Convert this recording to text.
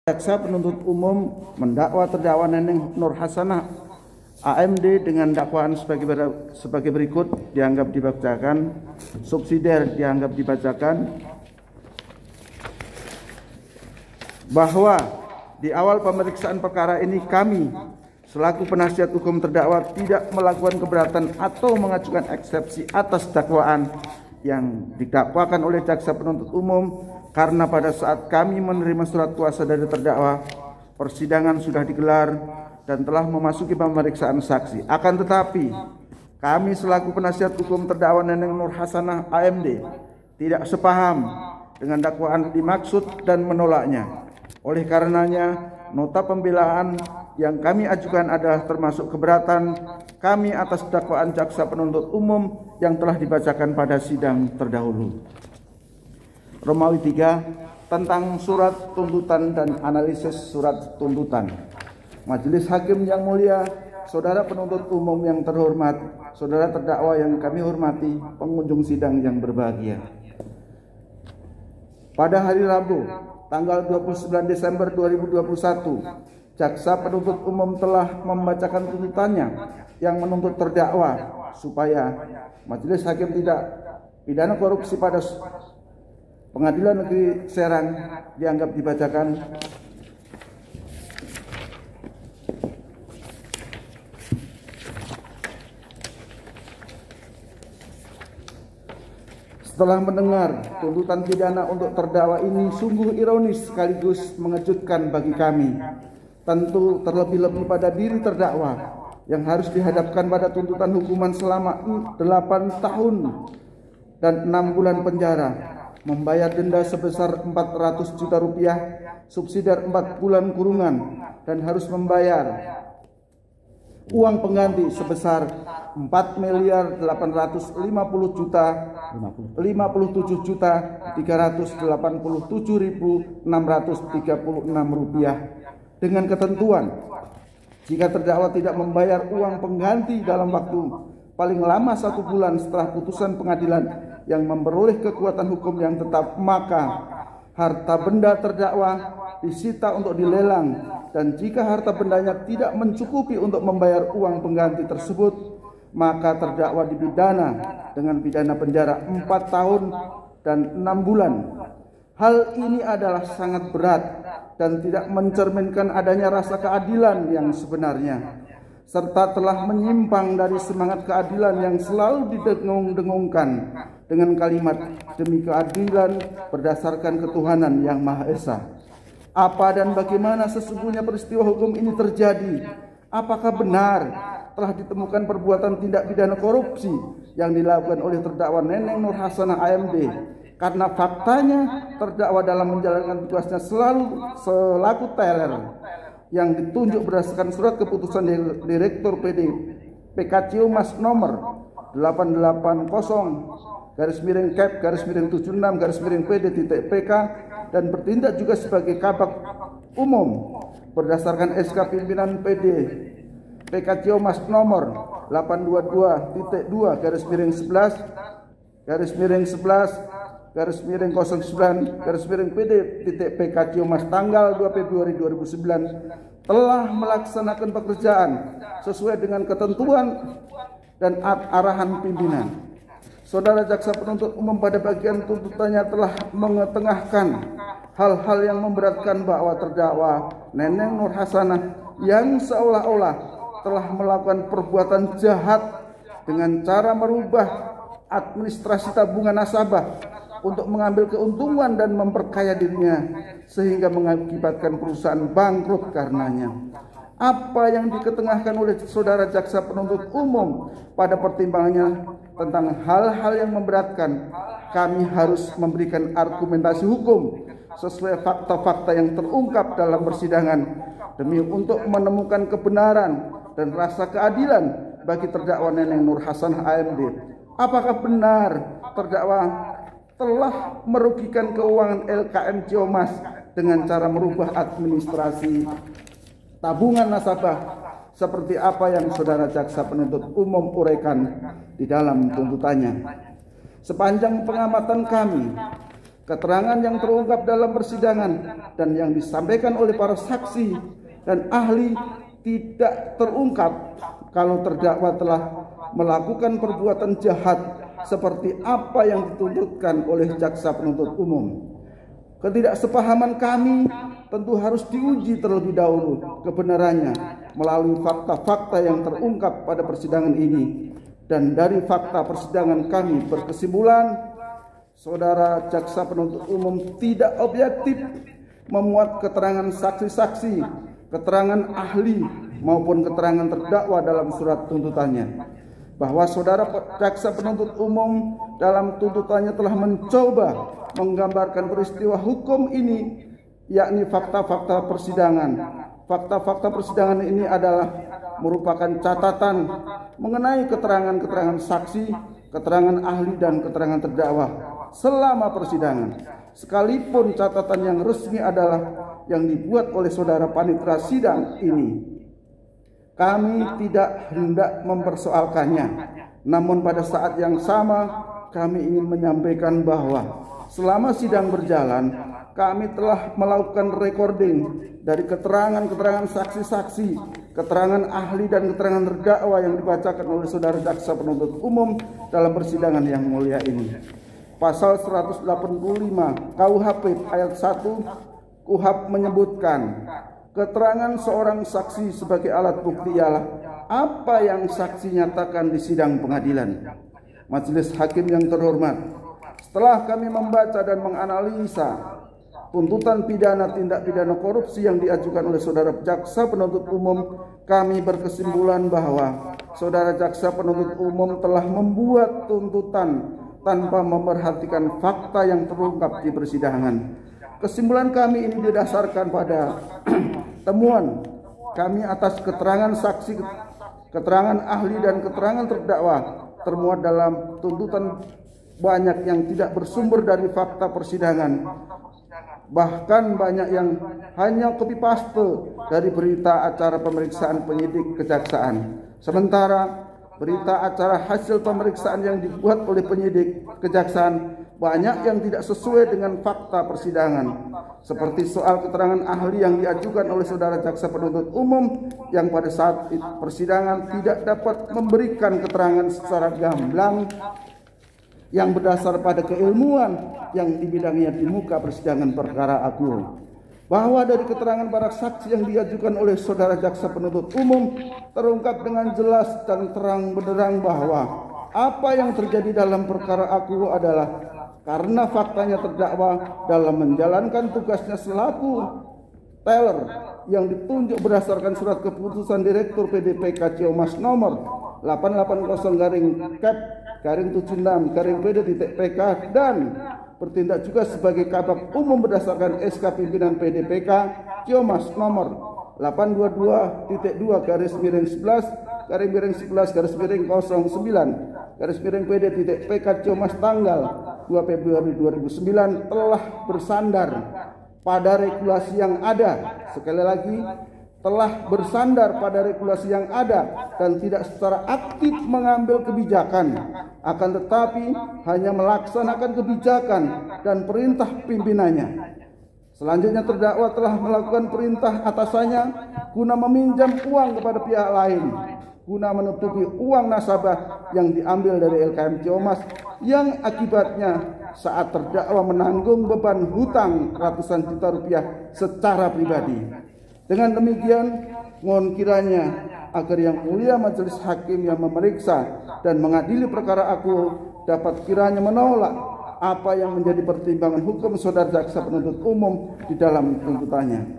Jaksa penuntut umum mendakwa terdakwa Neneng Nur Hasanah AMD dengan dakwaan sebagai berikut. Dianggap dibacakan. Subsidiar dianggap dibacakan bahwa di awal pemeriksaan perkara ini kami selaku penasihat hukum terdakwa tidak melakukan keberatan atau mengajukan eksepsi atas dakwaan yang didakwakan oleh jaksa penuntut umum, karena pada saat kami menerima surat kuasa dari terdakwa, persidangan sudah digelar dan telah memasuki pemeriksaan saksi. Akan tetapi, kami selaku penasihat hukum terdakwa Neneng Nur Hasanah AMD tidak sepaham dengan dakwaan dimaksud dan menolaknya. Oleh karenanya, nota pembelaan yang kami ajukan adalah termasuk keberatan kami atas dakwaan jaksa penuntut umum yang telah dibacakan pada sidang terdahulu. Romawi 3 tentang surat tuntutan dan analisis surat tuntutan. Majelis Hakim yang mulia, saudara penuntut umum yang terhormat, saudara terdakwa yang kami hormati, pengunjung sidang yang berbahagia. Pada hari Rabu, tanggal 29 Desember 2021, jaksa penuntut umum telah membacakan tuntutannya yang menuntut terdakwa supaya Majelis Hakim tidak pidana korupsi pada Pengadilan Negeri Serang dianggap dibacakan. Setelah mendengar tuntutan pidana untuk terdakwa ini sungguh ironis sekaligus mengejutkan bagi kami. Tentu terlebih-lebih pada diri terdakwa yang harus dihadapkan pada tuntutan hukuman selama 8 tahun dan 6 bulan penjara, membayar denda sebesar 400 juta rupiah, subsidiar 4 bulan kurungan, dan harus membayar uang pengganti sebesar 4.457.387.636 rupiah, dengan ketentuan jika terdakwa tidak membayar uang pengganti dalam waktu paling lama 1 bulan setelah putusan pengadilan yang memperoleh kekuatan hukum yang tetap, maka harta benda terdakwa disita untuk dilelang, dan jika harta bendanya tidak mencukupi untuk membayar uang pengganti tersebut, maka terdakwa dipidana dengan pidana penjara 4 tahun dan 6 bulan. Hal ini adalah sangat berat dan tidak mencerminkan adanya rasa keadilan yang sebenarnya, serta telah menyimpang dari semangat keadilan yang selalu didengung-dengungkan dengan kalimat demi keadilan berdasarkan ketuhanan yang Maha Esa. Apa dan bagaimana sesungguhnya peristiwa hukum ini terjadi? Apakah benar telah ditemukan perbuatan tindak pidana korupsi yang dilakukan oleh terdakwa Neneng Nur Hasanah AMD? Karena faktanya terdakwa dalam menjalankan tugasnya selaku teller yang ditunjuk berdasarkan surat keputusan Direktur PD PK Ciumas nomor 880/Cap/76/PD.PK dan bertindak juga sebagai kabak umum berdasarkan SK pimpinan PD PK Ciumas nomor 822.2-11/11/09/PD.PK Ciumas tanggal 2 Februari 2009 telah melaksanakan pekerjaan sesuai dengan ketentuan dan arahan pimpinan. Saudara jaksa penuntut umum pada bagian tuntutannya telah mengetengahkan hal-hal yang memberatkan bahwa terdakwa Neneng Nur Hasanah yang seolah-olah telah melakukan perbuatan jahat dengan cara merubah administrasi tabungan nasabah untuk mengambil keuntungan dan memperkaya dirinya sehingga mengakibatkan perusahaan bangkrut karenanya. Apa yang diketengahkan oleh saudara jaksa penuntut umum pada pertimbangannya tentang hal-hal yang memberatkan, kami harus memberikan argumentasi hukum sesuai fakta-fakta yang terungkap dalam persidangan demi untuk menemukan kebenaran dan rasa keadilan bagi terdakwa Neneng Nur Hasanah AMD. Apakah benar terdakwa telah merugikan keuangan LKM Ciumas dengan cara merubah administrasi tabungan nasabah seperti apa yang saudara jaksa penuntut umum uraikan di dalam tuntutannya? Sepanjang pengamatan kami, keterangan yang terungkap dalam persidangan dan yang disampaikan oleh para saksi dan ahli tidak terungkap kalau terdakwa telah melakukan perbuatan jahat seperti apa yang dituntutkan oleh jaksa penuntut umum. Ketidaksepahaman kami tentu harus diuji terlebih dahulu kebenarannya melalui fakta-fakta yang terungkap pada persidangan ini. Dan dari fakta persidangan kami berkesimpulan, saudara jaksa penuntut umum tidak objektif memuat keterangan saksi-saksi, keterangan ahli maupun keterangan terdakwa dalam surat tuntutannya. Bahwa saudara jaksa penuntut umum dalam tuntutannya telah mencoba menggambarkan peristiwa hukum ini, yakni fakta-fakta persidangan. Fakta-fakta persidangan ini adalah merupakan catatan mengenai keterangan-keterangan saksi, keterangan ahli dan keterangan terdakwa selama persidangan. Sekalipun catatan yang resmi adalah yang dibuat oleh saudara panitera sidang ini, kami tidak hendak mempersoalkannya. Namun pada saat yang sama kami ingin menyampaikan bahwa selama sidang berjalan, kami telah melakukan recording dari keterangan-keterangan saksi-saksi, keterangan ahli dan keterangan terdakwa yang dibacakan oleh saudara jaksa penuntut umum dalam persidangan yang mulia ini. Pasal 185 KUHP ayat 1 KUHP menyebutkan, keterangan seorang saksi sebagai alat bukti ialah apa yang saksi nyatakan di sidang pengadilan. Majelis hakim yang terhormat, setelah kami membaca dan menganalisa tuntutan pidana tindak pidana korupsi yang diajukan oleh saudara jaksa penuntut umum, kami berkesimpulan bahwa saudara jaksa penuntut umum telah membuat tuntutan tanpa memperhatikan fakta yang terungkap di persidangan. Kesimpulan kami ini didasarkan pada temuan kami atas keterangan saksi, keterangan ahli dan keterangan terdakwa termuat dalam tuntutan banyak yang tidak bersumber dari fakta persidangan. Bahkan banyak yang hanya copy paste dari berita acara pemeriksaan penyidik kejaksaan. Sementara berita acara hasil pemeriksaan yang dibuat oleh penyidik kejaksaan banyak yang tidak sesuai dengan fakta persidangan. Seperti soal keterangan ahli yang diajukan oleh saudara jaksa penuntut umum yang pada saat persidangan tidak dapat memberikan keterangan secara gamblang yang berdasar pada keilmuan yang dibidangnya di muka persidangan perkara agung. Bahwa dari keterangan para saksi yang diajukan oleh saudara jaksa penuntut umum terungkap dengan jelas dan terang benderang bahwa apa yang terjadi dalam perkara aku adalah karena faktanya terdakwa dalam menjalankan tugasnya selaku teller yang ditunjuk berdasarkan surat keputusan Direktur PDPK Ciomas nomor 880-Cap-76-PD.PK dan bertindak juga sebagai kabak umum berdasarkan SK pimpinan PDPK Ciomas nomor 822-2-11-11-09-PD.PK Ciomas tanggal 2 Februari 2009 telah bersandar pada regulasi yang ada. Sekali lagi, telah bersandar pada regulasi yang ada dan tidak secara aktif mengambil kebijakan, akan tetapi hanya melaksanakan kebijakan dan perintah pimpinannya. Selanjutnya terdakwa telah melakukan perintah atasannya guna meminjam uang kepada pihak lain guna menutupi uang nasabah yang diambil dari LKM Ciomas yang akibatnya saat terdakwa menanggung beban hutang ratusan juta rupiah secara pribadi. Dengan demikian, mohon kiranya agar yang mulia majelis hakim yang memeriksa dan mengadili perkara aku dapat kiranya menolak apa yang menjadi pertimbangan hukum saudara jaksa penuntut umum di dalam tuntutannya.